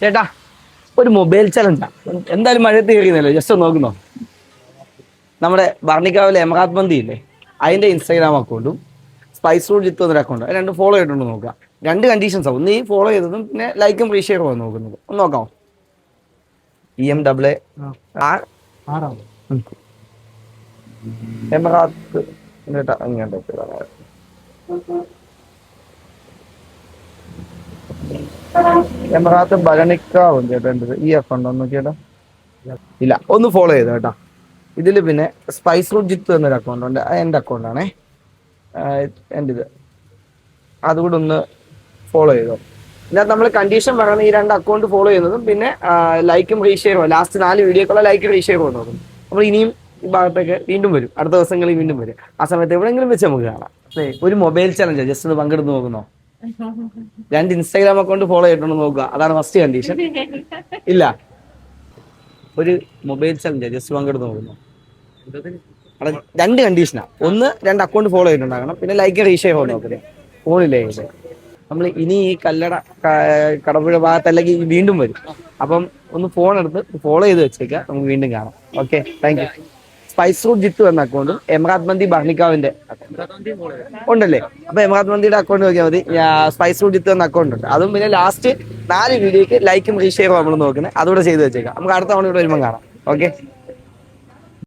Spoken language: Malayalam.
ചേട്ടാ ഒരു മൊബൈൽ ചലഞ്ചാ. എന്തായാലും മഴയത്ത് കയറിയെന്നല്ലോ, ജസ്റ്റ് ഒന്ന് നോക്കുന്നോ. നമ്മുടെ വർണിക്കാവിലെ എമറാത്ത് മന്തി ഇല്ലേ, അതിന്റെ ഇൻസ്റ്റാഗ്രാം അക്കൗണ്ടും സ്പൈസ് റൂട്ട് ജിത്ത് എന്നൊരു അക്കൗണ്ട്, അത് രണ്ട് ഫോളോ ചെയ്തിട്ടുണ്ട് നോക്കുക. രണ്ട് കണ്ടീഷൻസാണ്, ഒന്ന് ഈ ഫോളോ ചെയ്തതും പിന്നെ ലൈക്കും റീഷെയറും ആണ് നോക്കുന്നത്. ഒന്ന് നോക്കാം. EMAA എമറാത്ത് എമറാത്ത് ബലണിക്കാവുണ്ട് ചേട്ടാ. എൻ്റെ ഈ അക്കൗണ്ട് ഒന്ന് നോക്കിയേട്ടാ. ഇല്ല, ഒന്ന് ഫോളോ ചെയ്തോ കേട്ടോ. ഇതിൽ പിന്നെ സ്പൈസ് റൂട്ട് ജിത്ത് എന്നൊരു അക്കൗണ്ട് ഉണ്ട്, എൻ്റെ അക്കൗണ്ടാണേ. എൻ്റെ ഇത് അതുകൂടെ ഒന്ന് ഫോളോ ചെയ്തോ. ഇതിനകത്ത് നമ്മൾ കണ്ടീഷൻ പറയുന്നത് ഈ രണ്ട് അക്കൗണ്ട് ഫോളോ ചെയ്യുന്നതും പിന്നെ ലൈക്കും റീഷെയറും, ലാസ്റ്റ് 4 വീഡിയോക്കുള്ള ലൈക്ക് റീഷെയറും നോക്കും. നമ്മൾ ഇനിയും ഈ ഭാഗത്തൊക്കെ വീണ്ടും വരും, അടുത്ത ദിവസങ്ങളിൽ വീണ്ടും വരും. ആ സമയത്ത് എവിടെയെങ്കിലും വെച്ച് നമുക്ക് കാണാം. ഒരു മൊബൈൽ ചലഞ്ച് ജസ്റ്റ് ഒന്ന് പങ്കെടുത്ത് നോക്കുന്നോ. 2 ഇൻസ്റ്റാഗ്രാം അക്കൗണ്ട് ഫോളോ ചെയ്തിട്ടുണ്ടോ നോക്കുക, അതാണ് ഫസ്റ്റ് കണ്ടീഷൻ. ഇല്ല, ഒരു മൊബൈൽ ചലഞ്ച് ജസ്റ്റ് പങ്കെടുത്ത് നോക്കുന്നു. അവിടെ 2 കണ്ടീഷനാ, ഒന്ന് 2 അക്കൗണ്ട് ഫോളോ ചെയ്തിട്ടുണ്ടാകണം, പിന്നെ ലൈക്ക് റീഷെയർ നോക്കുക. ഫോണില്ലേ നമ്മൾ ഇനി ഈ കല്ലട കടപ്പുഴ ഭാഗത്തല്ലെങ്കിൽ വീണ്ടും വരും. അപ്പം ഒന്ന് ഫോൺ എടുത്ത് ഫോളോ ചെയ്ത് വെച്ചേക്കാം, നമുക്ക് വീണ്ടും കാണാം. Okay, thank you. Spice route Jithu എന്ന അക്കൗണ്ടും എമറാത്ത് മന്തി ബർണിക്കാവിന്റെ ഉണ്ടല്ലേ. അപ്പൊ എമറാത്ത് മന്തിയുടെ അക്കൗണ്ട് നോക്കിയാൽ മതി. സ്പൈസ് റൂട്ട് ജിത്തു എന്ന അക്കൗണ്ട് ഉണ്ട്, അതും പിന്നെ ലാസ്റ്റ് 4 വീഡിയോക്ക് ലൈക്കും റീഷെയറും നമ്മൾ നോക്കുന്നത്, അതുകൂടെ ചെയ്ത് വെച്ചേക്കാം. നമുക്ക് അടുത്ത തവണ ഇവിടെ വരുമ്പോൾ കാണാം. ഓക്കെ.